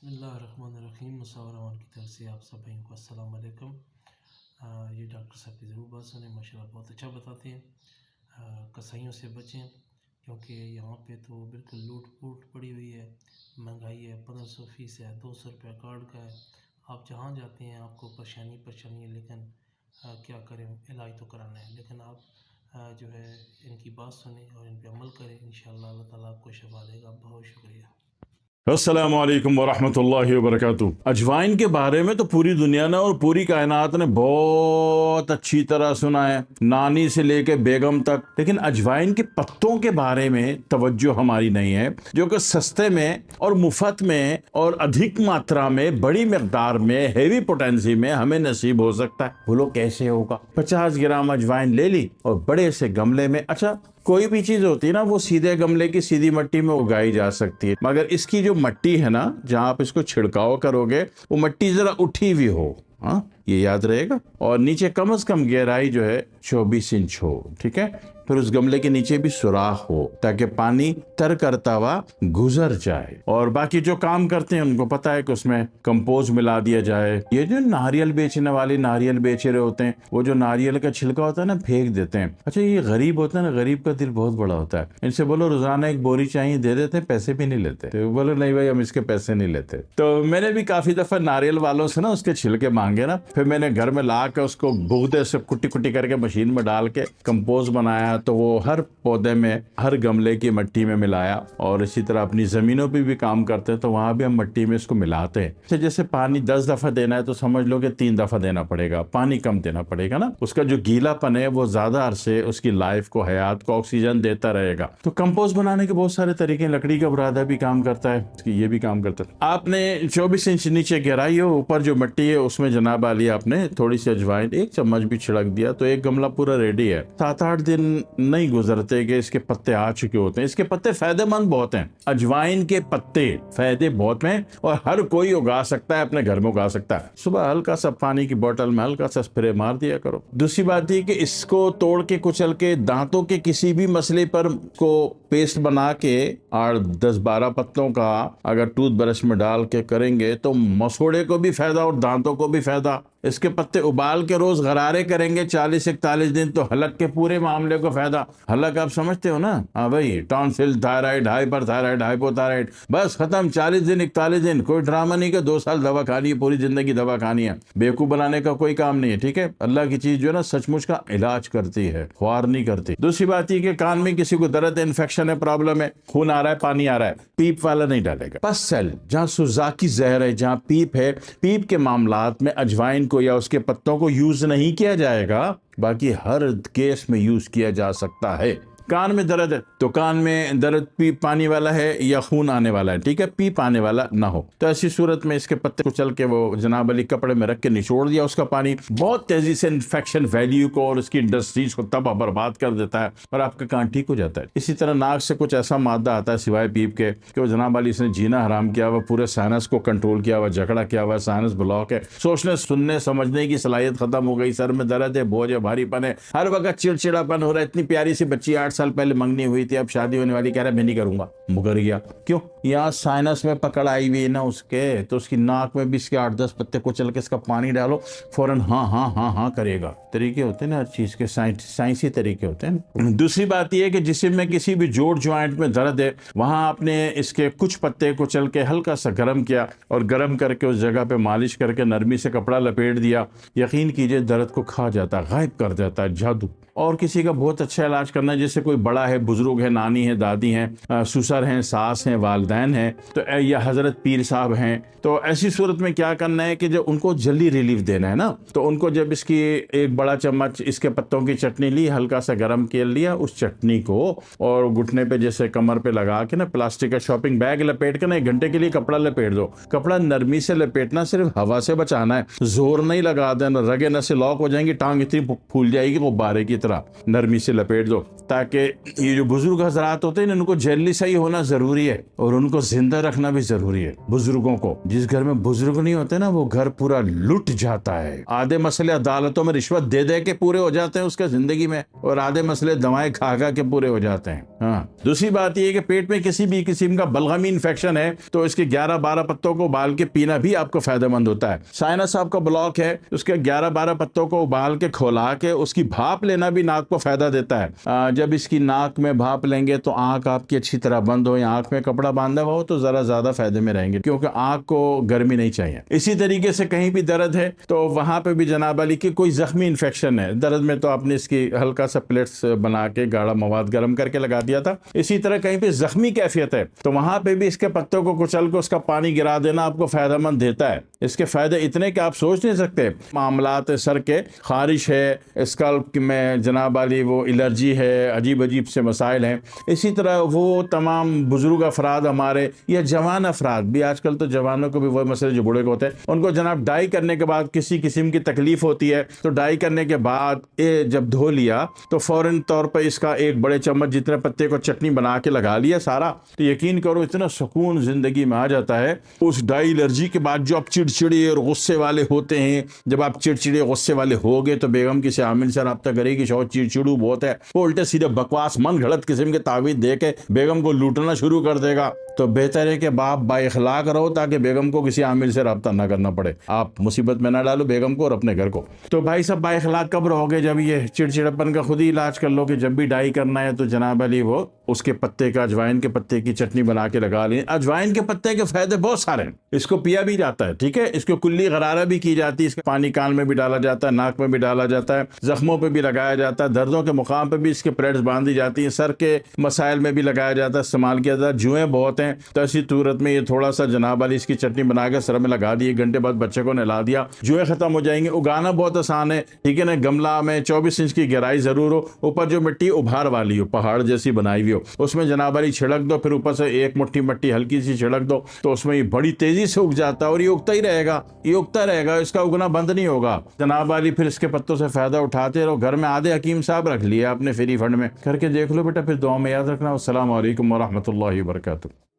बिस्मिल्लाहिर्रहमानिर्रहीम। मुसावरमान की तरफ से आप सब भाइयों को अस्सलाम वालेकुम। ये डॉक्टर साहब की ज़रूर बात सुने, माशाल्लाह बहुत अच्छा बताते हैं। कसाईयों से बचें क्योंकि यहाँ पे तो बिल्कुल लूट फूट पड़ी हुई है, महंगाई है, 1500 फीस है, 200 रुपया कार्ड का है। आप जहाँ जाते हैं आपको परेशानी है, लेकिन क्या करें, इलाज तो कराना है। लेकिन आप जो है इनकी बात सुने और इन पर अमल करें, इंशाअल्लाह अल्लाह ताला आपको शफा देगा। बहुत शुक्रिया। अस्सलाम वालेकुम वरहमतुल्लाहि वबरकातुहू। अजवाइन के बारे में तो पूरी दुनिया ने और पूरी कायनात ने बहुत अच्छी तरह सुना है, नानी से लेके बेगम तक। लेकिन अजवाइन के पत्तों के बारे में तवज्जो हमारी नहीं है, जो कि सस्ते में और मुफ्त में और अधिक मात्रा में, बड़ी मकदार में, हेवी पोटेंसी में हमें नसीब हो सकता है। बोलो कैसे होगा? 50 ग्राम अजवाइन ले ली और बड़े से गमले में, अच्छा कोई भी चीज होती है ना, वो सीधे गमले की सीधी मिट्टी में उगाई जा सकती है, मगर इसकी जो मिट्टी है ना, जहां आप इसको छिड़काव करोगे, वो मिट्टी जरा उठी हुई हो। हाँ, ये याद रहेगा। और नीचे कम से कम गहराई जो है 24 इंच हो, ठीक है। फिर उस गमले के नीचे भी सुराख हो ताकि पानी तर करता हुआ गुजर जाए। और बाकी जो काम करते हैं उनको पता है कि उसमें कंपोज मिला दिया जाए। ये जो नारियल बेचने वाले नारियल बेच रहे होते हैं, वो जो नारियल का छिलका होता है ना, फेंक देते हैं। अच्छा, ये गरीब होता है ना, गरीब का दिल बहुत बड़ा होता है। इनसे बोलो रोजाना एक बोरी चाहिए, दे देते हैं, पैसे भी नहीं लेते। तो बोलो नहीं भाई, हम इसके पैसे नहीं लेते। तो मैंने भी काफी दफा नारियल वालों से ना उसके छिलके मांगे ना, फिर मैंने घर में ला के उसको बूंदे से कुट्टी कुट्टी करके मशीन में डाल के कंपोज बनाया। तो वो हर पौधे में, हर गमले की मिट्टी में मिलाया। और इसी तरह अपनी जमीनों पे भी काम करते हैं, तो वहां भी हम मिट्टी में इसको मिलाते हैं। तो जैसे पानी 10 दफा देना है तो समझ लो कि 3 दफा देना पड़ेगा, पानी कम देना पड़ेगा ना। उसका जो गीलापन है वो ज्यादा अरसे उसकी लाइफ को, हयात को ऑक्सीजन देता रहेगा। तो कंपोज बनाने के बहुत सारे तरीके, लकड़ी का बुरादा भी काम करता है, ये भी काम करता है। आपने 24 इंच नीचे गहराई हो, ऊपर जो मिट्टी है उसमें जनाब आली आपने थोड़ी सी अजवाइन 1 चम्मच भी छिड़क दिया तो एक गमला पूरा रेडी है। 7-8 दिन नहीं गुजरते कि इसके पत्ते आ चुके होते हैं। इसके पत्ते फायदेमंद बहुत हैं, अजवाइन के पत्ते फायदे बहुत हैं और हर कोई उगा सकता है, अपने घर में उगा सकता है। सुबह हल्का सा पानी की बोतल में हल्का सा स्प्रे मार दिया करो। दूसरी बात ये कि इसको तोड़ के कुचल के दांतों के किसी भी मसले पर को पेस्ट बना के 8-10-12 पत्तों का अगर टूथब्रश में डाल के करेंगे तो मसोड़े को भी फायदा और दांतों को भी फायदा। इसके पत्ते उबाल के रोज गरारे करेंगे 40-41 दिन तो हलक के पूरे मामले को फायदा। हलक आप समझते हो ना? हाँ भाई, tonsil, thyroid, hyper thyroid, hypothyroid, बस खत्म। 40 दिन 41 दिन, कोई ड्रामा नहीं कि 2 साल दवा खानी है, पूरी जिंदगी दवा खानी है। बेवकूफ बनाने का कोई काम नहीं है, ठीक है। अल्लाह की चीज जो है ना, सचमुच का इलाज करती है, ख्वार नहीं करती। दूसरी बात ये कि कान में किसी को दर्द, इन्फेक्शन है, प्रॉब्लम है, खून आ रहा है, पानी आ रहा है, पीप वाला नहीं डालेगा। पस सेल, जहाँ सुजाकी जहर है, जहाँ पीप है, पीप के मामलात में अजवाइन को या उसके पत्तों को यूज नहीं किया जाएगा। बाकी हर केस में यूज किया जा सकता है। कान में दर्द है तो कान में दर्द पीप पानी वाला है या खून आने वाला है, ठीक है, पीप आने वाला ना हो, तो ऐसी सूरत में इसके पत्ते कुचल के वो जनाब अली कपड़े में रख के निचोड़ दिया उसका पानी, बहुत तेजी से इन्फेक्शन वैल्यू को और उसकी इंडस्ट्रीज को तबाह बर्बाद कर देता है और आपका कान ठीक हो जाता है। इसी तरह नाक से कुछ ऐसा मादा आता है सिवाय पीप के कि वो जनाब अली इसने जीना हराम किया हुआ, पूरे साइनस को कंट्रोल किया हुआ, झगड़ा किया हुआ, साइनस ब्लॉक है, सोचने सुनने समझने की सलाहियत खत्म हो गई, सर में दर्द है, बोझ है, भारीपन है, हर वक्त चिड़चिड़ापन हो रहा है। इतनी प्यारी सी बच्ची 8 साल पहले मंगनी हुई थी, अब शादी होने वाली, कह रहा मैं नहीं करूंगा, मुकर गया। क्यों? यहाँ साइनस में पकड़ आई हुई है ना उसके, तो उसकी नाक में भी इसके 8-10 पत्ते कुचल के इसका पानी डालो, फौरन हाँ हाँ हाँ हाँ करेगा। तरीके होते हैं ना हर चीज के, साइंसी तरीके होते हैं। दूसरी बात यह है कि जिसम में किसी भी जोड़ ज्वाइंट में दर्द है, वहां आपने इसके कुछ पत्ते कुचल के हल्का सा गर्म किया और गर्म करके उस जगह पे मालिश करके नरमी से कपड़ा लपेट दिया, यकीन कीजिए दर्द को खा जाता है, गायब कर देता है, जादू। और किसी का बहुत अच्छा इलाज करना है, जैसे कोई बड़ा है, बुजुर्ग है, नानी है, दादी हैं, ससुर हैं, सास हैं, वालदैन हैं, तो या हजरत पीर साहब हैं, तो ऐसी सूरत में क्या करना है कि जब उनको जल्दी रिलीफ देना है ना, तो उनको जब इसकी 1 बड़ा चम्मच इसके पत्तों की चटनी ली, हल्का सा गर्म कर लिया, उस चटनी को और घुटने पे जैसे कमर पे लगा के ना प्लास्टिक का शॉपिंग बैग लपेट के ना 1 घंटे के लिए कपड़ा लपेट दो। कपड़ा नरमी से लपेटना, सिर्फ हवा से बचाना है, जोर नहीं लगा देना, रगे नसें लॉक हो जाएंगी, टांग इतनी फूल जाएगी गुब्बारे की तरह। नरमी से लपेट दो ताकि कि ये जो बुजुर्ग हजरात होते हैं इनको जल्दी सही होना जरूरी है और उनको जिंदा रखना भी जरूरी है। बुजुर्गों को, जिस घर में बुजुर्ग नहीं होते ना वो घर पूरा लुट जाता है। आधे मसले अदालतों में रिश्वत दे दे के पूरे हो जाते हैं उसके जिंदगी में, और आधे मसले दवाएं खा खा के पूरे हो जाते हैं। हाँ, दूसरी बात यह कि पेट में किसी भी किस्म का बलगमी इन्फेक्शन है तो इसके 11-12 पत्तों को उबाल के पीना भी आपको फायदेमंद होता है। साइनस आपका ब्लॉक है, उसके 11-12 पत्तों को उबाल के खौला के उसकी भाप लेना भी नाक को फायदा देता है। जब इसकी नाक में भाप लेंगे तो आंख आपकी अच्छी तरह बंद हो या आंख में कपड़ा बांधा हुआ हो तो जरा ज्यादा फायदे में रहेंगे, क्योंकि आंख को गर्मी नहीं चाहिए। इसी तरीके से कहीं भी दर्द है तो वहां पे भी जनाब अली की कोई जख्मी इन्फेक्शन है, दर्द में तो आपने इसकी हल्का सा प्लेट्स बना के गाढ़ा मवाद गर्म करके लगा दिया था। इसी तरह कहीं पे जख्मी कैफियत है तो वहां पे भी इसके पत्तों को कुचल के उसका पानी गिरा देना आपको फायदेमंद देता है। इसके फायदे इतने कि आप सोच नहीं सकते। मामलात सर के, खारिश है, स्कल्प में जनाब अली वो एलर्जी है, अजीब अजीब से मसाइल हैं। इसी तरह वो तमाम बुजुर्ग अफराद हमारे या जवान अफराद भी, आजकल तो जवानों को भी वो मसले जो बूढ़े को होते हैं, उनको जनाब डाई करने के बाद किसी किस्म की तकलीफ होती है तो डाई करने के बाद ये जब धो लिया तो फौरन तौर पर इसका एक बड़े चम्मच जितने पत्ते को चटनी बना के लगा लिया सारा, तो यकीन करो इतना सुकून जिंदगी में आ जाता है। उस डाई एलर्जी के बाद जो आप चिड़चिड़े और गुस्से वाले होते हैं, जब आप चिड़चिड़े गुस्से वाले होगे तो बेगम किसी आमिल से रब्ता करेगी, शो चिड़चिड़ू बहुत है, वो उल्टे सीधे बकवास मन घड़त किस्म के तावीज़ दे के बेगम को लूटना शुरू कर देगा। तो बेहतर है कि बाप बाइखलाक रहो ताकि बेगम को किसी आमिल से रब्ता ना करना पड़े, आप मुसीबत में ना डालो बेगम को और अपने घर को। तो भाई सब बाइखलाक कब रहोगे? जब ये चिड़चिड़पन का खुद ही इलाज कर लो कि जब भी डाई करना है तो जनाब अली वो उसके पत्ते का, अजवाइन के पत्ते की चटनी बना के लगा लें। अजवाइन के पत्ते के फायदे बहुत सारे हैं, इसको पिया भी जाता है, ठीक है, इसको कुल्ली गरारा भी की जाती है, इसका पानी कान में भी डाला जाता है, नाक में भी डाला जाता है, जख्मों पे भी लगाया जाता है, दर्दों के मुकाम पे भी इसके प्लेट्स बांधी जाती हैं, सर के मसाइल में भी लगाया जाता है, इस्तेमाल किया जाता है। जुएं बहुत हैं तो ऐसी सूरत में ये थोड़ा सा जनाब अली इसकी चटनी बना के सर में लगा दी, 1 घंटे बाद बच्चे को नहला दिया, जुएं खत्म हो जाएंगे। उगाना बहुत आसान है, ठीक है ना, गमला में 24 इंच की गहराई जरूर हो, ऊपर जो मिट्टी उभार वाली हो, पहाड़ जैसी बनाई हुई हो, उसमें जनाब अली छिड़क दो, फिर ऊपर से 1 मुट्ठी मिट्टी हल्की सी छिड़क दो तो उसमें ये बड़ी तेजी से उग जाता है और ये उगता ही रहेगा, ये उगता रहेगा, इसका उगना बंद नहीं होगा। जनाब अली फिर इसके पत्तों से फायदा उठाते रहो। घर में आधे हकीम साहब रख लिया अपने फ्री फंड में, करके देख लो बेटा, फिर दुआ में याद रखना। अस्सलाम वालेकुम व रहमतुल्लाहि व बरकातुहू।